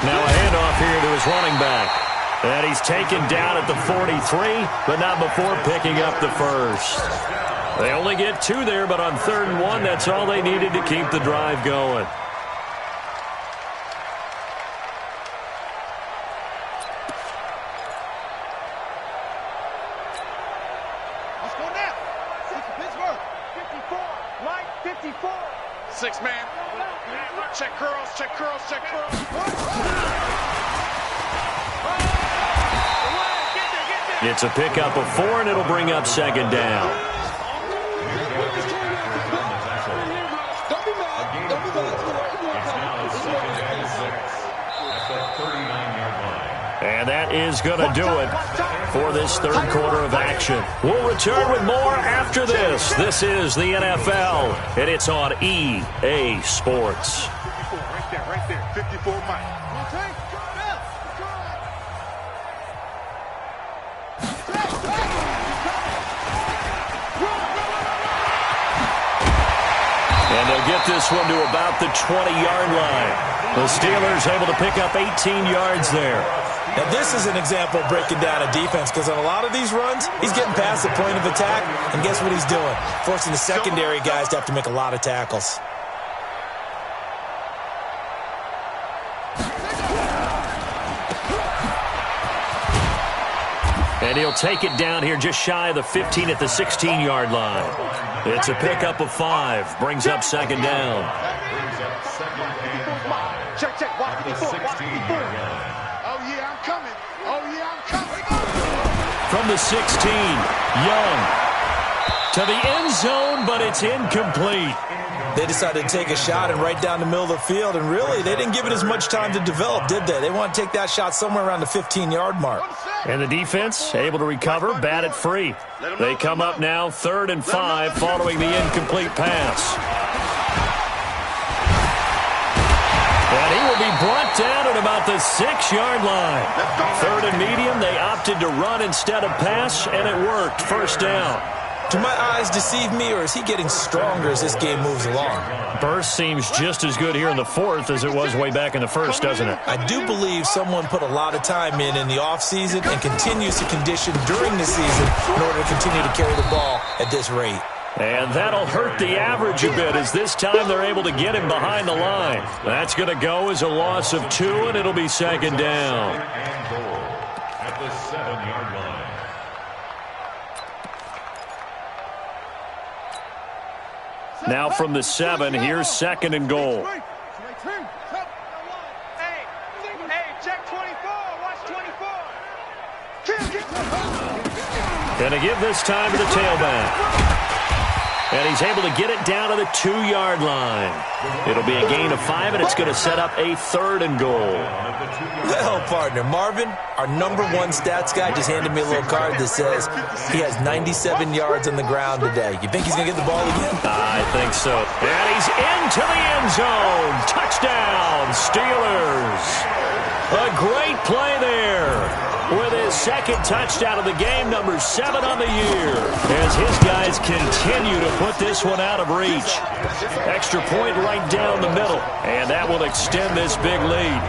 Now a handoff here to his running back. And he's taken down at the 43, but not before picking up the 1st. They only get 2 there, but on 3rd and 1, that's all they needed to keep the drive going. Let's go now. Pittsburgh. 54. Mike, 54. 6-man. Check curls. It's a pickup of 4, and it'll bring up 2nd down. And that is going to do it for this 3rd quarter of action. We'll return with more after this. This is the NFL, and it's on EA Sports. Right there. 54 Mike. And they'll get this one to about the 20-yard line. The Steelers able to pick up 18 yards there. Now, this is an example of breaking down a defense because on a lot of these runs, he's getting past the point of attack, and guess what he's doing? Forcing the secondary guys to have to make a lot of tackles. And he'll take it down here just shy of the 15 at the 16-yard line. It's a pickup of 5. Brings up 2nd down. Check. Watch 54. Oh, yeah, I'm coming. From the 16, Young. To the end zone, but it's incomplete. They decided to take a shot and right down the middle of the field, and really, they didn't give it as much time to develop, did they? They want to take that shot somewhere around the 15-yard mark. And the defense able to recover, bat it free. They come up now 3rd and 5 following the incomplete pass. And he will be brought down at about the 6-yard line. 3rd and medium, they opted to run instead of pass, and it worked. First down. Do my eyes deceive me, or is he getting stronger as this game moves along? Burst seems just as good here in the 4th as it was way back in the 1st, doesn't it? I do believe someone put a lot of time in the offseason and continues to condition during the season in order to continue to carry the ball at this rate. And that'll hurt the average a bit as this time they're able to get him behind the line. That's going to go as a loss of 2, and it'll be 2nd down. At the 7-yard line. Now from the 7, here's 2nd and goal. Hey, check 24. Watch 24. Gonna give this time to the tailback. And he's able to get it down to the 2-yard line. It'll be a gain of 5, and it's going to set up a 3rd and goal. Well, partner, Marvin, our #1 stats guy, just handed me a little card that says he has 97 yards on the ground today. You think he's going to get the ball again? I think so. And he's into the end zone. Touchdown, Steelers. A great play there. With his 2nd touchdown of the game, number 7 on the year, as his guys continue to put this one out of reach. Extra point right down the middle, and that will extend this big lead.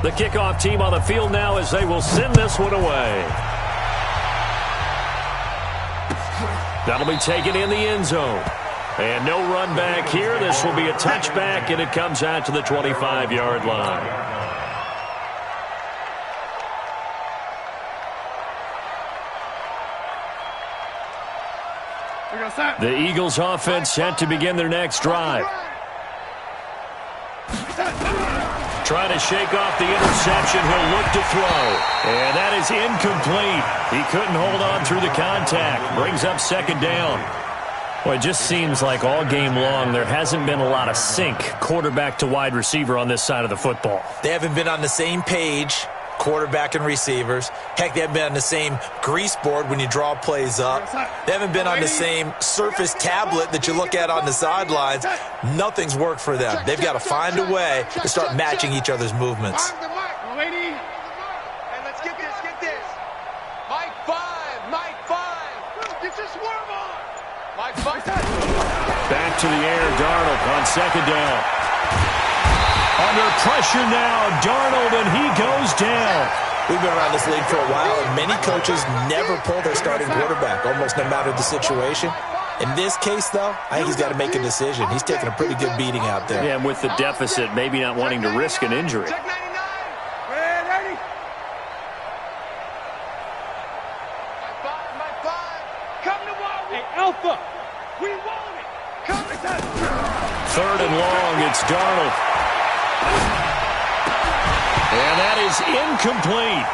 The kickoff team on the field now as they will send this one away. That'll be taken in the end zone. And no run back here. This will be a touchback, and it comes out to the 25-yard line. The Eagles offense set to begin their next drive. Trying to shake off the interception. He'll look to throw. And that is incomplete. He couldn't hold on through the contact. Brings up 2nd down. Well, it just seems like all game long there hasn't been a lot of sync quarterback to wide receiver on this side of the football. They haven't been on the same page, quarterback and receivers. Heck, they haven't been on the same grease board when you draw plays up. They haven't been on the same surface tablet that you look at on the sidelines. Nothing's worked for them. They've got to find a way to start matching each other's movements. Hey, let's get this. Mike 5. Get your swerve on. Mike 5. Back to the air, Darnold on 2nd down. Under pressure now, Darnold, and he goes down. We've been around this league for a while, and many coaches never pull their starting quarterback, almost no matter the situation. In this case, though, I think he's got to make a decision. He's taking a pretty good beating out there. Yeah, and with the deficit, maybe not wanting to risk an injury. Check 99. Ready? Mike 5. Come to one. Hey, Alpha. We want it. Come to that. 3rd and long, it's Darnold. And that is incomplete.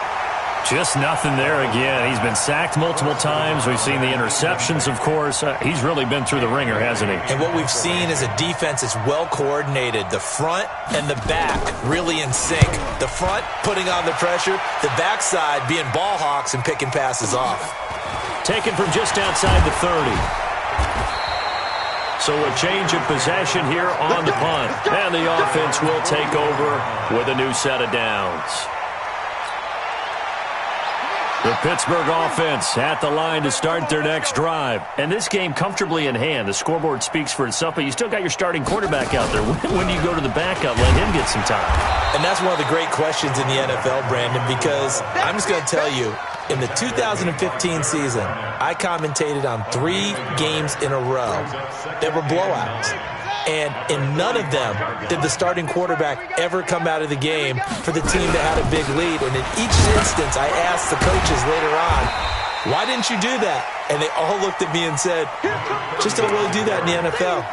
Just nothing there again. He's been sacked multiple times. We've seen the interceptions, of course. He's really been through the ringer, hasn't he? And what we've seen is a defense that's well coordinated. The front and the back really in sync. The front putting on the pressure. The backside being ball hawks and picking passes off. Taken from just outside the 30. So a change of possession here on the punt. And the offense will take over with a new set of downs. The Pittsburgh offense at the line to start their next drive. And this game comfortably in hand. The scoreboard speaks for itself, but you still got your starting quarterback out there. When do you go to the backup, let him get some time? And that's one of the great questions in the NFL, Brandon, because I'm just going to tell you, in the 2015 season, I commentated on 3 games in a row that were blowouts. And in none of them did the starting quarterback ever come out of the game for the team that had a big lead. And in each instance, I asked the coaches later on, why didn't you do that? And they all looked at me and said, just don't really do that in the NFL.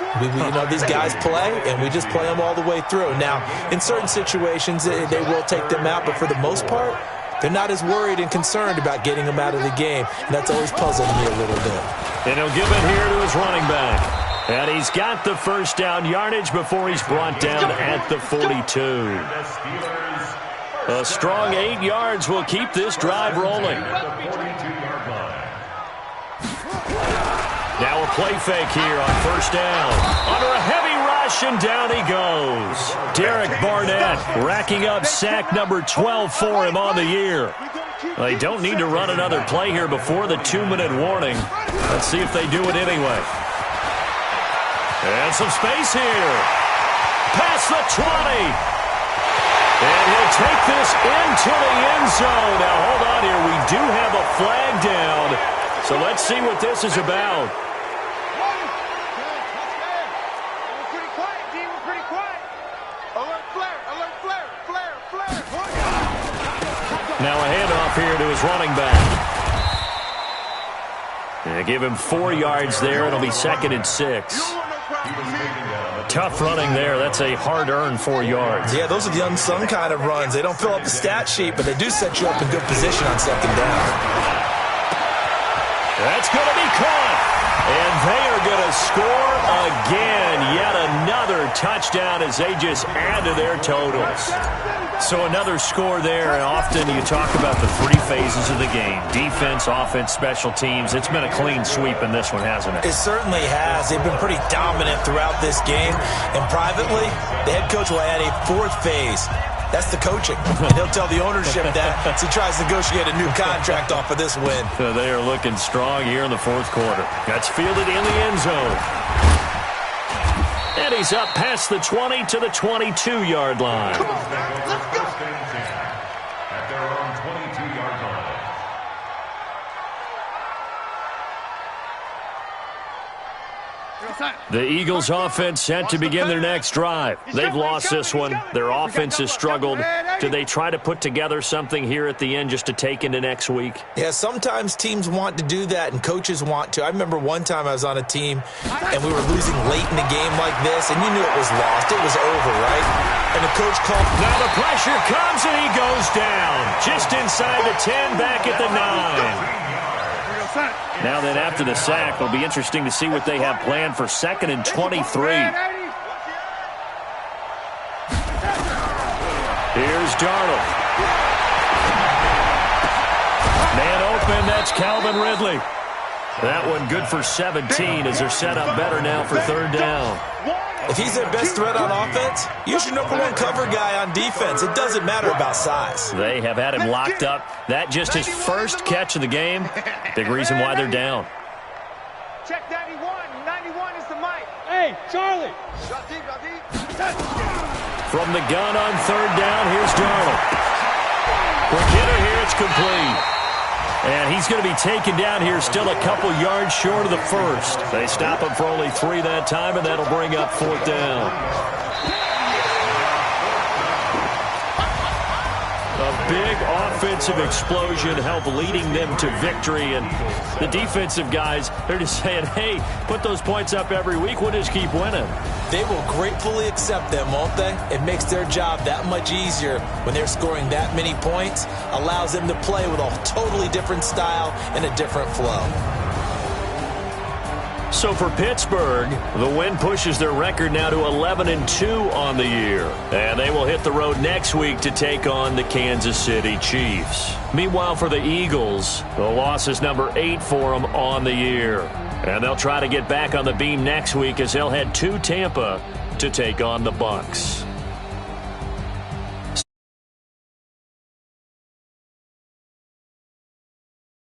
These guys play, and we just play them all the way through. Now, in certain situations, they will take them out, but for the most part, they're not as worried and concerned about getting him out of the game, and that's always puzzled me a little bit. And he'll give it here to his running back. And he's got the first down yardage before he's brought down at the 42. A strong 8 yards will keep this drive rolling. Now a play fake here on first down. Under a heavy rush, and down he goes. Derek Barnett racking up sack number 12 for him on the year. They don't need to run another play here before the 2-minute warning. Let's see if they do it anyway. And some space here. Past the 20. And he'll take this into the end zone. Now, hold on here. We do have a flag down. So let's see what this is about. Pretty quiet, D. We're pretty quiet. Alert flare, alert flare, flare, flare. Now a handoff here to his running back. And give him 4 yards there. It'll be 2nd and 6. Tough running there. That's a hard-earned 4 yards. Yeah, those are the unsung kind of runs. They don't fill up the stat sheet, but they do set you up in good position on 2nd down. That's going to be caught. And they are going to score again. Yet another touchdown as they just add to their totals. So another score there, and often you talk about the 3 phases of the game. Defense, offense, special teams. It's been a clean sweep in this one, hasn't it? It certainly has. They've been pretty dominant throughout this game. And privately, the head coach will add a 4th phase. That's the coaching. And he'll tell the ownership that as he tries to negotiate a new contract off of this win. So they are looking strong here in the 4th quarter. That's fielded in the end zone. And he's up past the 20 to the 22-yard line. Come on, let's go. At their own 22-yard line. The Eagles' offense set to begin their next drive. They've lost this one. Their offense has struggled. Do they try to put together something here at the end just to take into next week? Yeah, sometimes teams want to do that and coaches want to. I remember one time I was on a team and we were losing late in the game like this, and you knew it was lost. It was over, right? And the coach called. Now the pressure comes and he goes down. Just inside the 10, back at the 9. Now then, after the sack, it'll be interesting to see what they have planned for 2nd and 23. Here's Darnold. Man open, that's Calvin Ridley. That one good for 17 as they're set up better now for 3rd down. If he's their best threat on offense, use your number 1 cover guy on defense. It doesn't matter about size. They have had him locked up. That just his first catch of the game. Big reason why they're down. Check 91. 91 is the mic. Hey, Charlie. From the gun on 3rd down, here's Darnold. Quick hitter here, it's complete. And he's going to be taken down here still a couple yards short of the 1st. They stop him for only 3 that time, and that'll bring up 4th down. A big offensive explosion helped leading them to victory. And the defensive guys, they're just saying, hey, put those points up every week. We'll just keep winning. They will gratefully accept them, won't they? It makes their job that much easier when they're scoring that many points. Allows them to play with a totally different style and a different flow. So for Pittsburgh, the win pushes their record now to 11-2 on the year. And they will hit the road next week to take on the Kansas City Chiefs. Meanwhile, for the Eagles, the loss is number 8 for them on the year. And they'll try to get back on the beam next week as they'll head to Tampa to take on the Bucs.